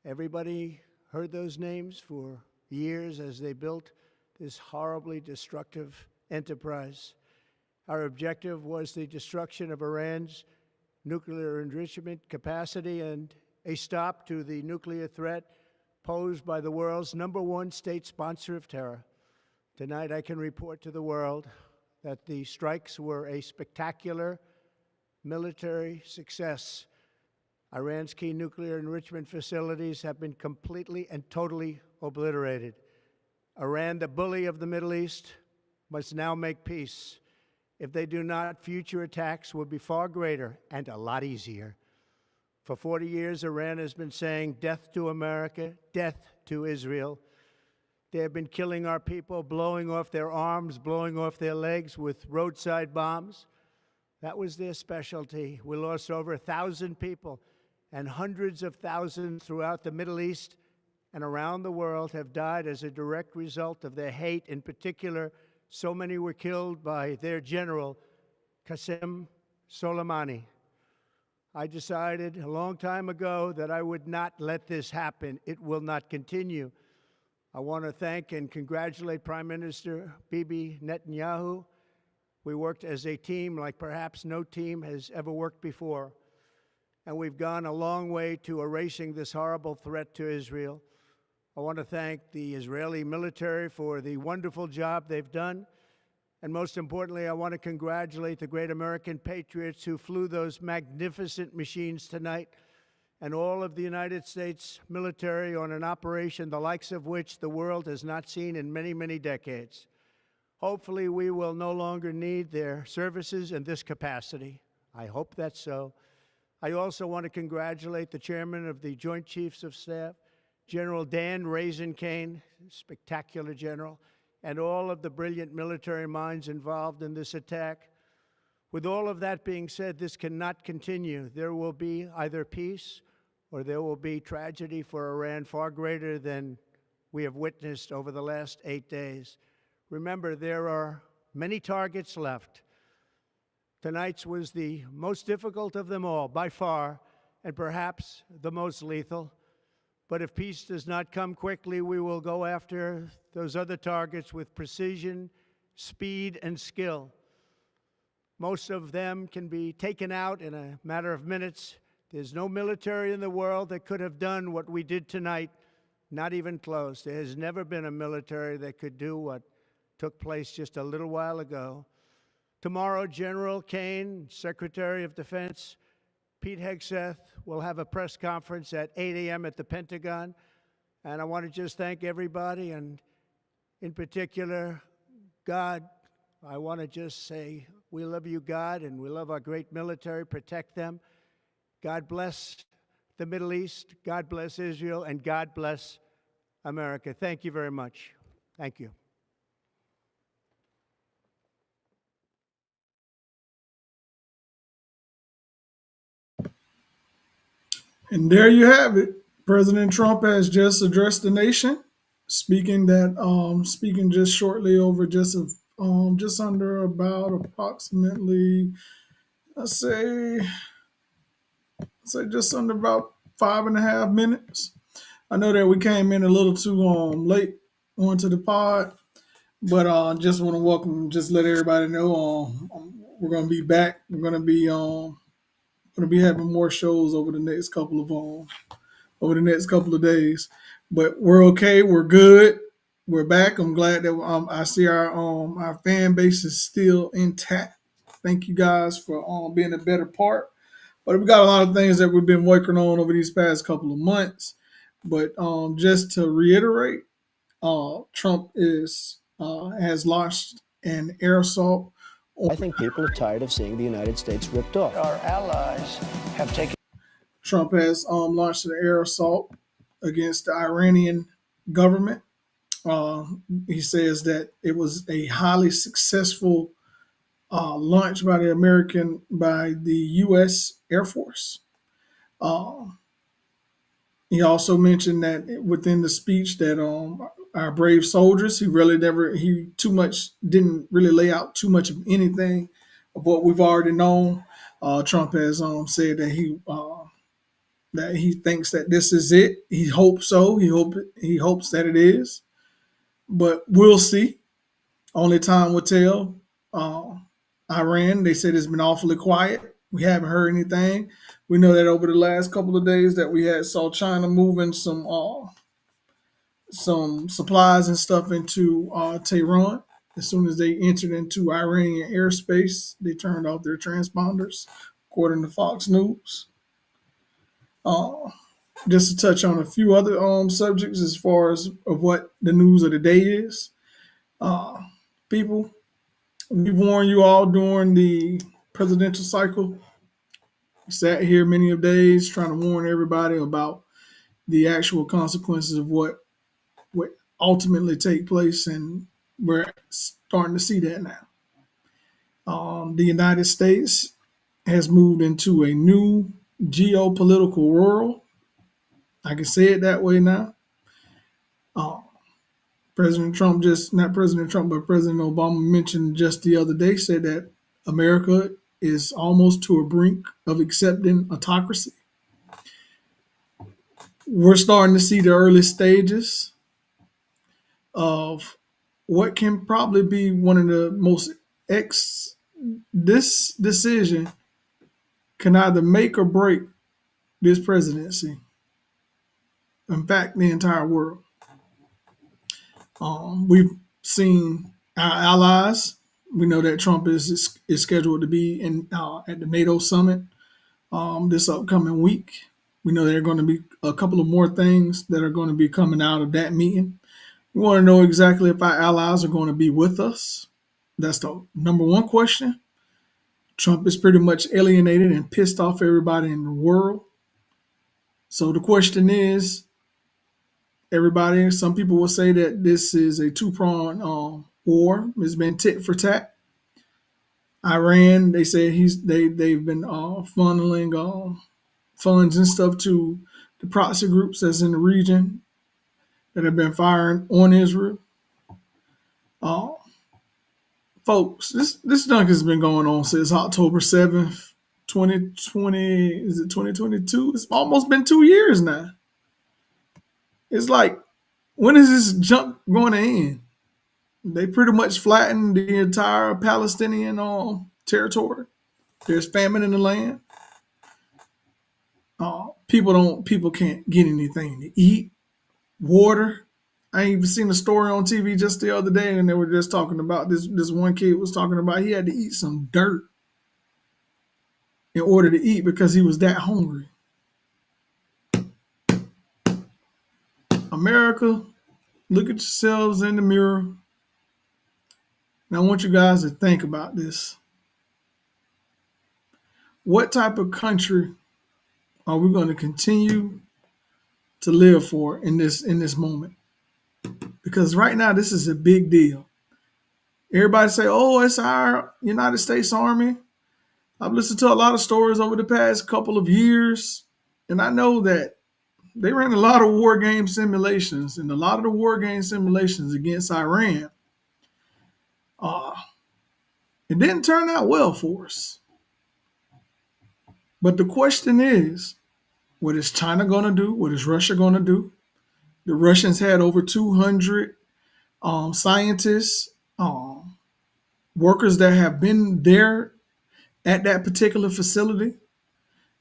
Everybody heard those names for years as they built this horribly destructive enterprise. Our objective was the destruction of Iran's nuclear enrichment capacity and a stop to the nuclear threat posed by the world's #1 state sponsor of terror. Tonight, I can report to the world that the strikes were a spectacular military success. Iran's key nuclear enrichment facilities have been completely and totally obliterated. Iran, the bully of the Middle East, must now make peace. If they do not, future attacks will be far greater and a lot easier. For 40 years, Iran has been saying death to America, death to Israel. They have been killing our people, blowing off their arms, blowing off their legs with roadside bombs. That was their specialty. We lost over 1,000 people, and hundreds of thousands throughout the Middle East and around the world have died as a direct result of their hate. In particular, so many were killed by their general, Qasem Soleimani. I decided a long time ago that I would not let this happen. It will not continue. I want to thank and congratulate Prime Minister Bibi Netanyahu. We worked as a team like perhaps no team has ever worked before. And we've gone a long way to erasing this horrible threat to Israel. I want to thank the Israeli military for the wonderful job they've done. And most importantly, I want to congratulate the great American patriots who flew those magnificent machines tonight, and all of the United States military on an operation the likes of which the world has not seen in many, many decades. Hopefully, we will no longer need their services in this capacity. I hope that's so. I also want to congratulate the chairman of the Joint Chiefs of Staff, General Dan Raisin Kane, spectacular general, and all of the brilliant military minds involved in this attack. With all of that being said, this cannot continue. There will be either peace or there will be tragedy for Iran far greater than we have witnessed over the last 8 days. Remember, there are many targets left. Tonight's was the most difficult of them all, by far, and perhaps the most lethal. But if peace does not come quickly, we will go after those other targets with precision, speed, and skill. Most of them can be taken out in a matter of minutes. There's no military in the world that could have done what we did tonight, not even close. There has never been a military that could do what took place just a little while ago. Tomorrow, General Kane, Secretary of Defense, Pete Hegseth will have a press conference at 8 a.m. at the Pentagon. And I want to just thank everybody, and in particular, God. I want to just say, we love you, God, and we love our great military. Protect them. God bless the Middle East. God bless Israel. And God bless America. Thank you very much. Thank you. And there you have it. President Trump has just addressed the nation, speaking just shortly over just under about approximately, let's say just under about 5.5 minutes. I know that we came in a little too late onto the pod, but just want to just let everybody know we're gonna be back. We're gonna be having more shows over the next couple of days. But we're okay. We're good. We're back. I'm glad that I see our fan base is still intact. Thank you guys for being a better part. But we got a lot of things that we've been working on over these past couple of months. But just to reiterate, Trump has launched an air assault. I think people are tired of seeing the United States ripped off. Our allies have taken. Trump has launched an air assault against the Iranian government. He says that it was a highly successful launch by the U.S. Air Force. He also mentioned that within the speech that our brave soldiers, he didn't really lay out too much of anything of what we've already known. Trump has said that that he thinks that this is it. He hopes so. He hopes that it is, but we'll see. Only time will tell. Iran, they said it's been awfully quiet. We haven't heard anything. We know that over the last couple of days that we had saw China moving some supplies and stuff into Tehran. As soon as they entered into Iranian airspace, they turned off their transponders, according to Fox News. Uh, just to touch on a few other subjects as far as of what the news of the day is. Uh, People, we warned you all during the presidential cycle. We sat here many of days trying to warn everybody about the actual consequences of what ultimately take place, and we're starting to see that now. The United States has moved into a new geopolitical world. I can say it that way now. Uh, President Trump just, not President Trump, but President Obama mentioned just the other day, said that America is almost to a brink of accepting autocracy. We're starting to see the early stages of what can probably be one of the most this decision can either make or break this presidency. In fact, the entire world. We've seen our allies. We know that Trump is scheduled to be in at the NATO summit this upcoming week. We know there are going to be a couple of more things that are going to be coming out of that meeting. We want to know exactly if our allies are going to be with us. That's the number one question. Trump is pretty much alienated and pissed off everybody in the world. So the question is, everybody, some people will say that this is a two-pronged war. It's been tit for tat. Iran, they say they've been funneling funds and stuff to the proxy groups that's in the region that have been firing on Israel. Uh, Folks, this junk has been going on since October 7th, 2020. Is it 2022? It's almost been 2 years now. It's like, when is this junk going to end? They pretty much flattened the entire Palestinian territory. There's famine in the land. People can't get anything to eat, water. I even seen a story on TV just the other day, and they were just talking about this. This one kid was talking about he had to eat some dirt in order to eat because he was that hungry. America, look at yourselves in the mirror. And I want you guys to think about this. What type of country are we going to continue to live for in this moment? Because right now, this is a big deal. Everybody say, oh, it's our United States Army. I've listened to a lot of stories over the past couple of years, and I know that they ran a lot of war game simulations, and a lot of the war game simulations against Iran, it didn't turn out well for us. But the question is, what is China going to do? What is Russia going to do? The Russians had over 200 scientists, workers that have been there at that particular facility.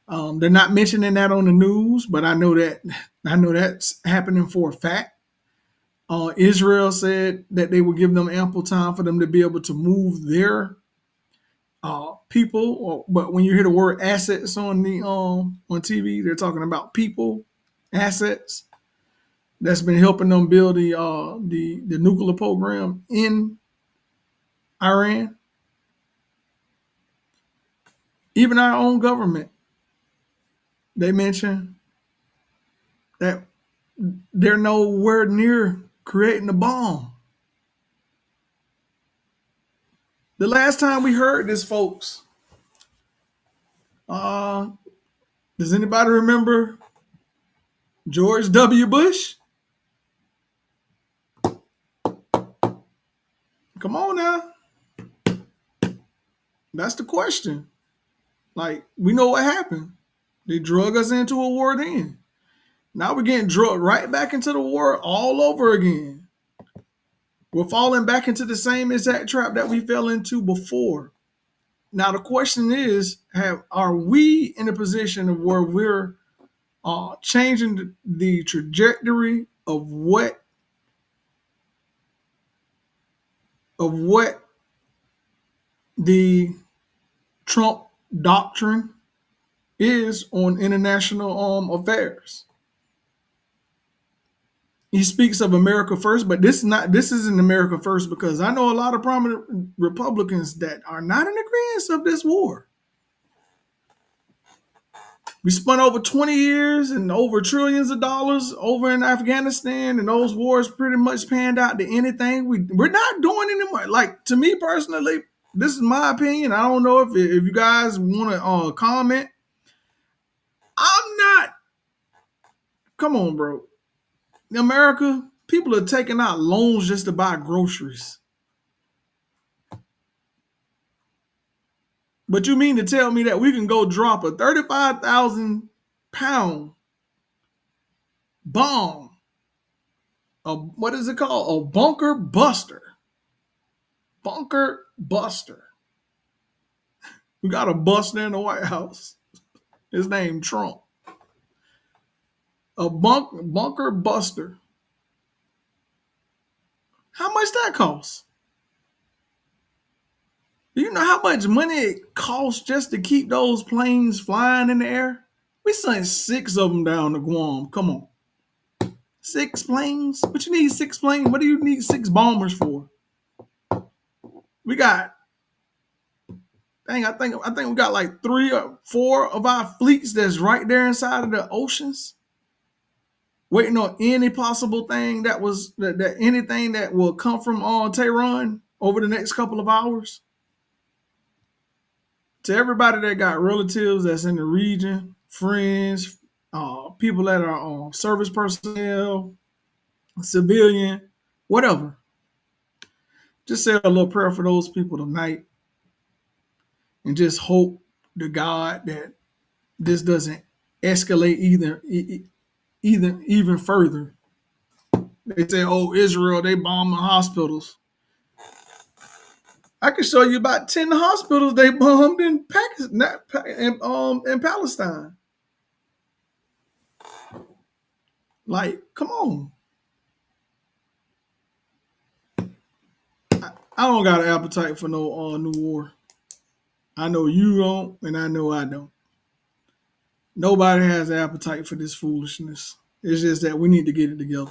They're not mentioning that on the news, but I know that's happening for a fact. Israel said that they would give them ample time for them to be able to move their people. But when you hear the word assets on TV, they're talking about people, assets that's been helping them build the nuclear program in Iran. Even our own government, they mention that they're nowhere near creating a bomb. The last time we heard this, folks, does anybody remember George W. Bush? Come on now. That's the question. Like, we know what happened. They drug us into a war then. Now we're getting drugged right back into the war all over again. We're falling back into the same exact trap that we fell into before. Now the question is, are we in a position of where we're changing the trajectory of what the Trump doctrine is on international affairs? He speaks of America first, but this isn't America first, because I know a lot of prominent Republicans that are not in agreement of this war. We spent over 20 years and over trillions of dollars over in Afghanistan, and those wars pretty much panned out to anything. We're not doing anymore. Like, to me personally, this is my opinion. I don't know if you guys want to comment. I'm not. Come on, bro. In America, people are taking out loans just to buy groceries. But you mean to tell me that we can go drop a 35,000-pound bomb? What is it called? A bunker buster. Bunker buster. We got a buster in the White House. His name Trump. A bunker buster. How much that costs? Do you know how much money it costs just to keep those planes flying in the air? We sent 6 of them down to Guam. Come on. 6 planes? What you need 6 planes? What do you need 6 bombers for? We got, I think we got like 3 or 4 of our fleets that's right there inside of the oceans, waiting on any possible thing that anything that will come from Tehran over the next couple of hours. To everybody that got relatives that's in the region, friends, people that are service personnel, civilian, whatever, just say a little prayer for those people tonight, and just hope to God that this doesn't escalate even further. They say, "Oh, Israel, they bomb the hospitals." I can show you about 10 hospitals they bombed in Pakistan, in Palestine. Like, come on. I don't got an appetite for no new war. I know you don't, and I know I don't. Nobody has an appetite for this foolishness. It's just that we need to get it together.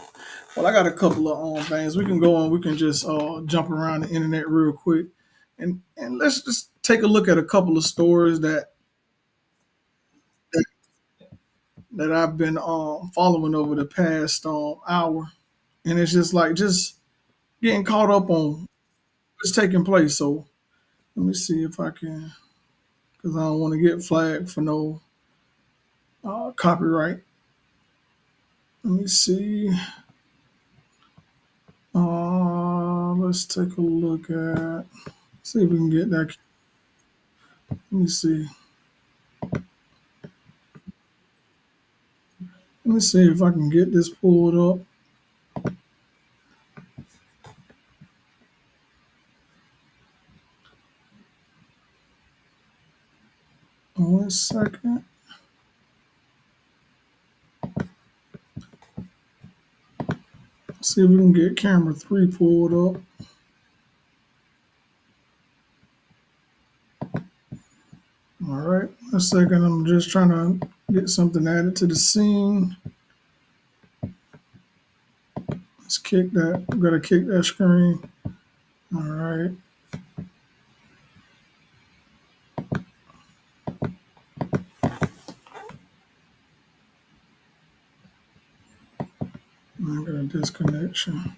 Well, I got a couple of things. We can go on. We can just jump around the internet real quick. And let's just take a look at a couple of stories that I've been following over the past hour. And it's just getting caught up on what's taking place. So let me see if I can, because I don't want to get flagged for no copyright. Let me see. Let's take a look at, see if we can get that. Let me see. Let me see if I can get this pulled up. One second. See if we can get camera 3 pulled up. All right, 1 second. I'm just trying to get something added to the scene. Let's kick that. I'm gonna kick that screen. All right. I got a disconnection.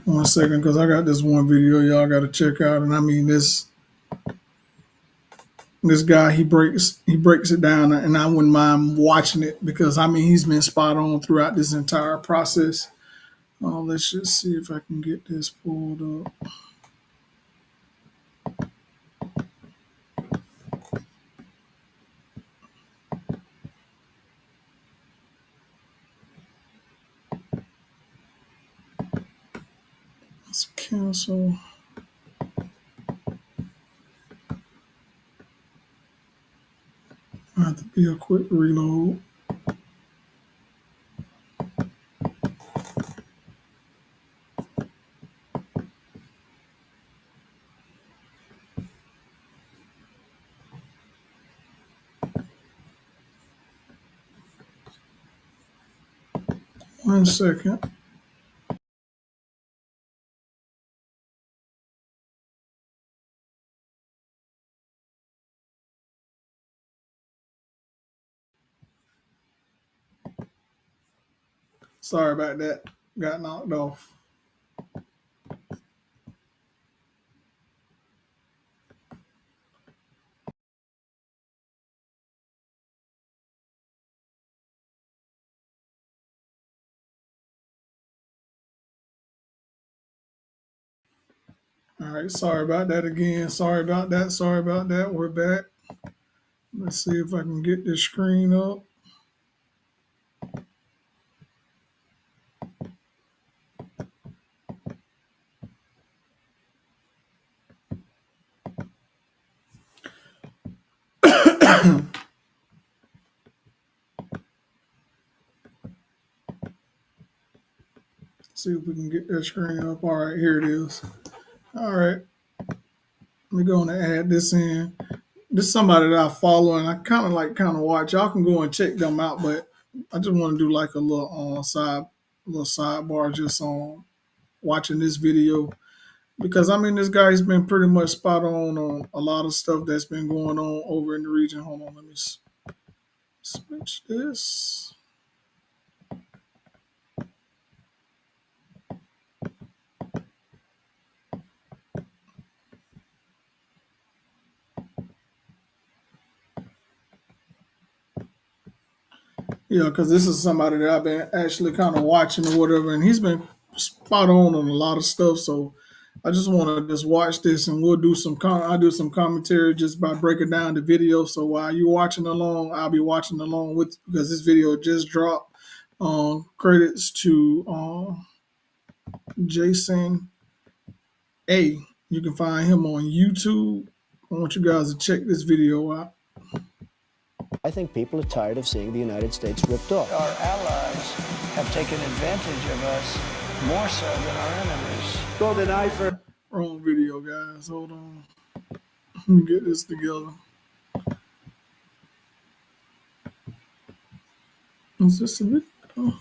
1 second, because I got this one video y'all got to check out, and I mean this guy, he breaks it down, and I wouldn't mind watching it, because I mean he's been spot on throughout this entire process. Let's just see if I can get this pulled up. cancel. I have to be a quick reload. One second. Sorry about that. Got knocked off. All right, sorry about that again. Sorry about that. Sorry about that. We're back. Let's see if I can get this screen up. See if we can get that screen up. All right, here it is. All right, we're going to add this in. This is somebody that I follow and I kind of watch. Y'all can go and check them out, but I just want to do like a little sidebar just on watching this video because I mean this guy's been pretty much spot on a lot of stuff that's been going on over in the region. Hold on, let me switch this. Yeah, because this is somebody that I've been actually kind of watching or whatever, and he's been spot on a lot of stuff. So I just want to just watch this, and we'll do some. I'll do some commentary just by breaking down the video. So while you're watching along, I'll be watching along with because this video just dropped. Credits to Jason A. You can find him on YouTube. I want you guys to check this video out. I think people are tired of seeing the United States ripped off. Our allies have taken advantage of us more so than our enemies. Golden eye for Wrong video, guys. Hold on. Let me get this together. Is this a video?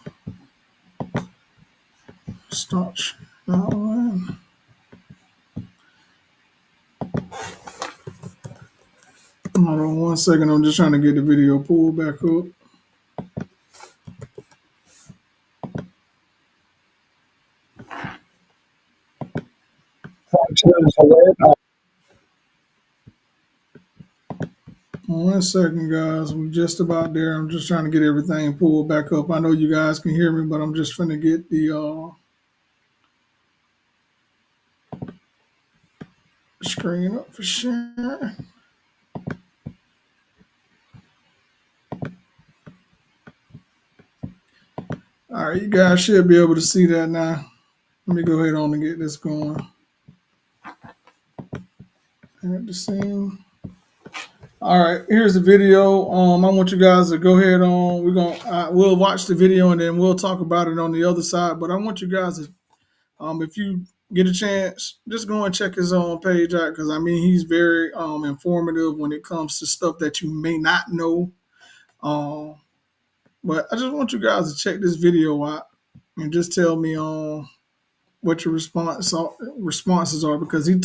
Start that one. Hold on 1 second. I'm just trying to get the video pulled back up. One second, guys. We're just about there. I'm just trying to get everything pulled back up. I know you guys can hear me, but I'm just trying to get the screen up for sure. All right, you guys should be able to see that now. Let me go ahead on and get this going. Add the scene. All right, here's the video. I want you guys to go ahead on. We'll watch the video and then we'll talk about it on the other side. But I want you guys to, if you get a chance, just go and check his own page out because I mean he's very informative when it comes to stuff that you may not know. But I just want you guys to check this video out and just tell me what your responses are because he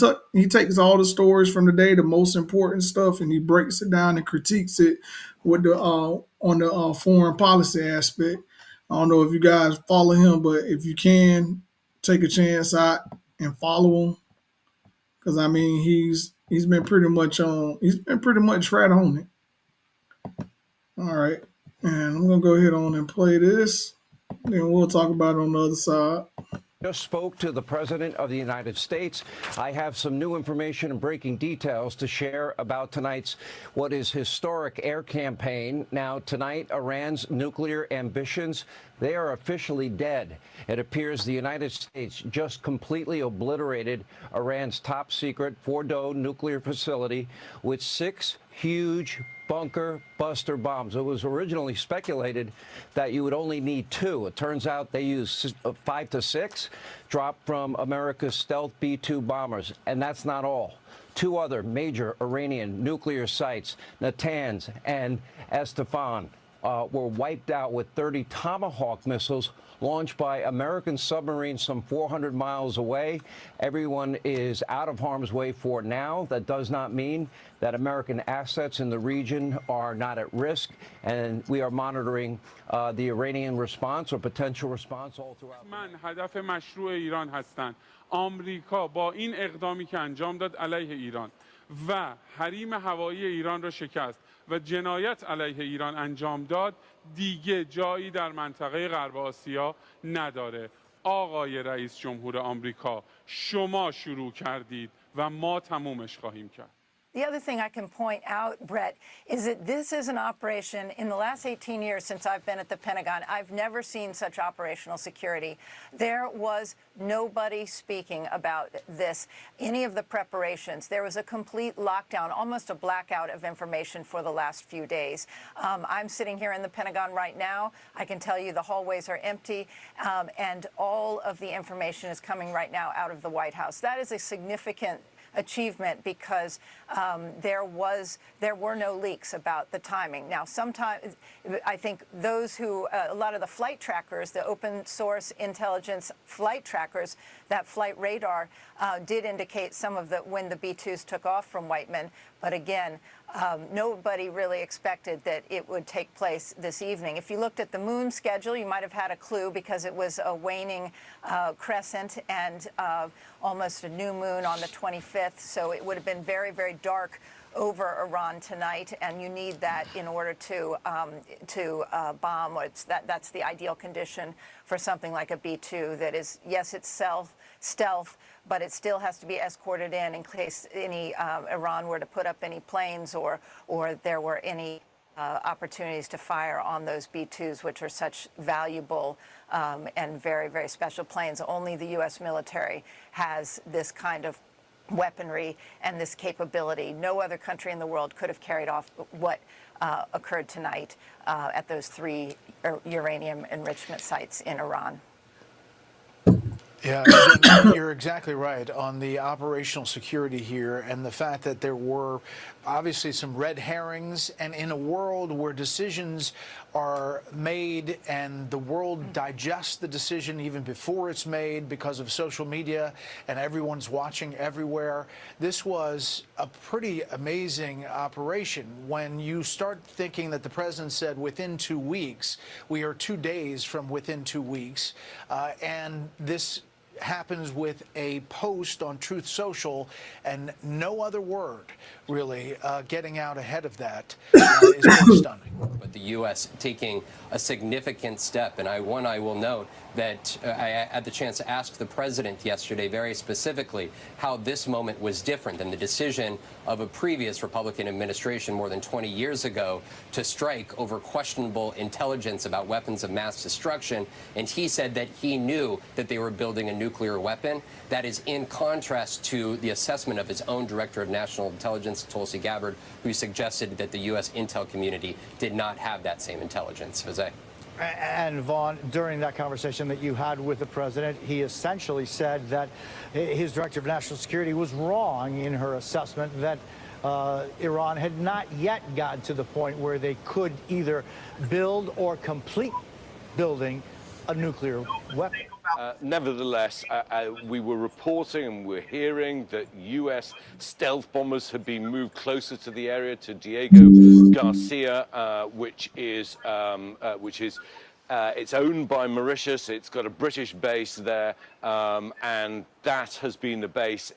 takes all the stories from the day, the most important stuff, and he breaks it down and critiques it with the on the foreign policy aspect. I don't know if you guys follow him, but if you can, take a chance out and follow him because I mean he's been pretty much right on it. All right, and I'm gonna go ahead on and play this, then we'll talk about it on the other side. Just spoke to the President of the United States. I have some new information and breaking details to share about tonight's what is historic air campaign. Now, tonight, Iran's nuclear ambitions, they are officially dead. It appears the United States just completely obliterated Iran's top secret Fordow nuclear facility with 6 huge bunker buster bombs. It was originally speculated that you would only need 2. It turns out they used 5 to 6 dropped from America's stealth B-2 bombers. And that's not all. 2 other major Iranian nuclear sites, Natanz and Esfahan, were wiped out with 30 Tomahawk missiles launched by American submarines some 400 miles away. Everyone is out of harm's way for now. That does not mean that American assets in the region are not at risk, and we are monitoring the Iranian response or potential response all throughout. من هدف مشروع ایران هستند. آمریکا با این اقدامی که انجام داد علیه ایران و حریم هوایی ایران را شکست و جنایت علیه ایران انجام داد دیگه جایی در منطقه غرب آسیا نداره. آقای رئیس جمهور آمریکا شما شروع کردید و ما تمومش خواهیم کرد. The other thing I can point out, Brett, is that this is an operation in the last 18 years since I've been at the Pentagon. I've never seen such operational security. There was nobody speaking about this, any of the preparations. There was a complete lockdown, almost a blackout of information for the last few days. I'm sitting here in the Pentagon right now. I can tell you the hallways are empty, and all of the information is coming right now out of the White House. That is a significant achievement because there were no leaks about the timing. Now, sometimes I think those who, a lot of the flight trackers, the open source intelligence flight trackers, that flight radar did indicate some of the when the B-2s took off from Whiteman. But again, nobody really expected that it would take place this evening. If you looked at the moon schedule, you might have had a clue because it was a waning crescent and almost a new moon on the 25th. So it would have been very, very dark over Iran tonight, and you need that in order to bomb. Or that's the ideal condition for something like a B-2 that is, yes, it's stealth, but it still has to be escorted in case any Iran were to put up any planes or there were any opportunities to fire on those B-2s, which are such valuable and very, very special planes. Only the U.S. military has this kind of weaponry and this capability. No other country in the world could have carried off what occurred tonight at those 3 uranium enrichment sites in Iran. Yeah, again, you're exactly right on the operational security here and the fact that there were obviously some red herrings, and in a world where decisions are made and the world digests the decision even before it's made because of social media and everyone's watching everywhere, this was a pretty amazing operation. When you start thinking that the president said within 2 weeks, we are 2 days from within 2 weeks, and this happens with a post on Truth Social and no other word really getting out ahead of that is pretty stunning. But the U.S. taking a significant step, and I will note that I had the chance to ask the president yesterday very specifically how this moment was different than the decision of a previous Republican administration more than 20 years ago to strike over questionable intelligence about weapons of mass destruction. And he said that he knew that they were building a nuclear weapon. That is in contrast to the assessment of his own Director of National Intelligence, Tulsi Gabbard, who suggested that the U.S. intel community did not have that same intelligence. Jose. And Vaughn, during that conversation that you had with the president, he essentially said that his Director of National Security was wrong in her assessment that Iran had not yet gotten to the point where they could either build or complete building a nuclear weapon. Nevertheless, we were reporting and we're hearing that U.S. stealth bombers have been moved closer to the area, to Diego Garcia, which is it's owned by Mauritius. It's got a British base there, and that has been the base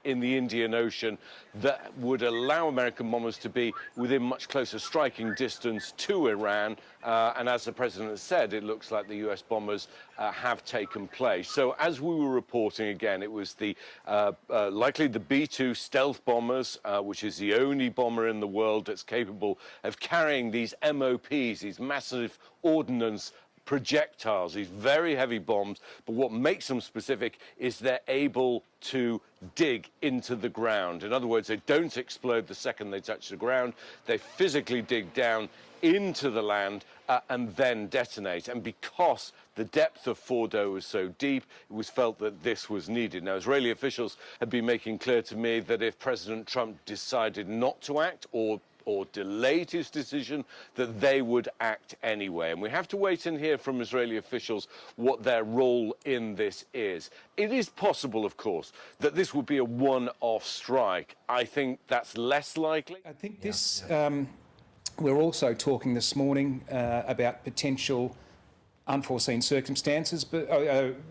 in the Indian Ocean that would allow American bombers to be within much closer striking distance to Iran. And as the president has said, it looks like the U.S. bombers have taken place. So as we were reporting again, it was the likely the B-2 stealth bombers, which is the only bomber in the world that's capable of carrying these MOPs, these massive ordnance projectiles, these very heavy bombs. But what makes them specific is they're able to dig into the ground. In other words, they don't explode the second they touch the ground. They physically dig down into the land and then detonate. And because the depth of Fordo was so deep, it was felt that this was needed. Now, Israeli officials have been making clear to me that if President Trump decided not to act or delayed his decision, that they would act anyway. And we have to wait and hear from Israeli officials what their role in this is. It is possible, of course, that this would be a one-off strike. I think that's less likely. I think this, we're also talking this morning about potential unforeseen circumstances, but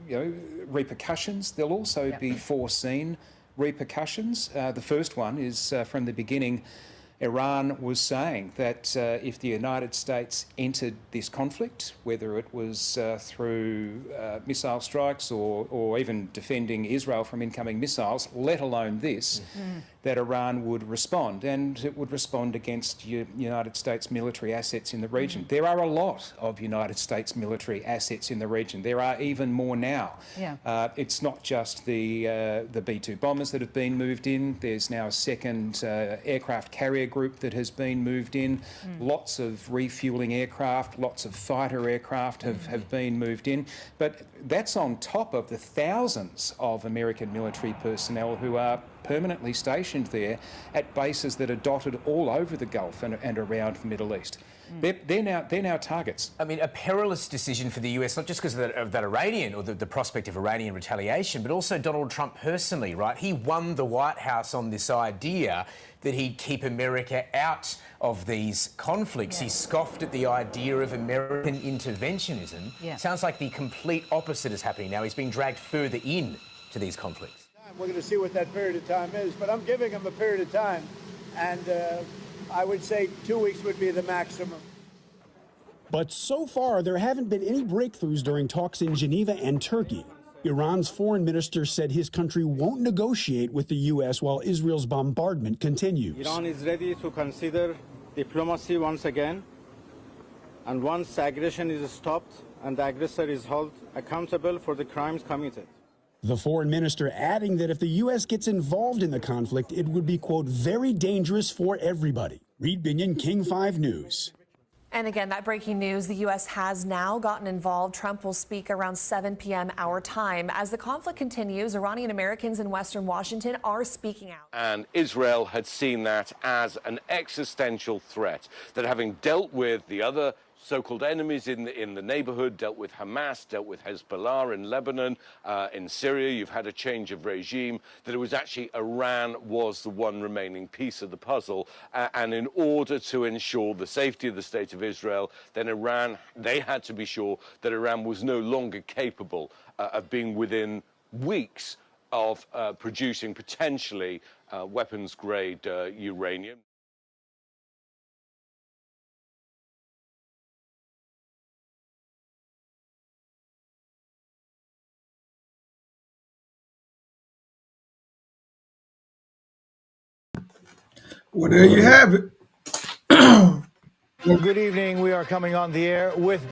repercussions. There'll also be foreseen repercussions. The first one is from the beginning, Iran was saying that if the United States entered this conflict, whether it was through missile strikes or even defending Israel from incoming missiles, let alone this, that Iran would respond, and it would respond against United States military assets in the region. There are a lot of United States military assets in the region. There are even more now. It's not just the B-2 bombers that have been moved in. There's now a second aircraft carrier group that has been moved in. Lots of refueling aircraft, lots of fighter aircraft have been moved in. But that's on top of the thousands of American military personnel who are permanently stationed there at bases that are dotted all over the Gulf and around the Middle East. They're now targets. I mean, a perilous decision for the US, not just because of that Iranian or the prospect of Iranian retaliation, but also Donald Trump personally, right? He won the White House on this idea that he'd keep America out of these conflicts. He scoffed at the idea of American interventionism. Sounds like the complete opposite is happening now. He's being dragged further in to these conflicts. We're going to see what that period of time is, but I'm giving him a period of time, and I would say 2 weeks would be the maximum. But so far, there haven't been any breakthroughs during talks in Geneva and Turkey. Iran's foreign minister said his country won't negotiate with the U.S. while Israel's bombardment continues. Iran is ready to consider diplomacy once again, and once aggression is stopped and the aggressor is held accountable for the crimes committed. The foreign minister adding that if the U.S. gets involved in the conflict, it would be, quote, very dangerous for everybody. Reed Binion, King 5 News. And again, that breaking news, the U.S. has now gotten involved. Trump will speak around 7 p.m. our time. As the conflict continues, Iranian Americans in Western Washington are speaking out. And Israel had seen that as an existential threat, that having dealt with the other so-called enemies in the neighborhood, dealt with Hamas, dealt with Hezbollah in Lebanon, in Syria, you've had a change of regime, that it was actually Iran was the one remaining piece of the puzzle. And in order to ensure the safety of the state of Israel, then they had to be sure that Iran was no longer capable of being within weeks of producing potentially weapons-grade uranium. Well, there you have it. Well, good evening. We are coming on the air with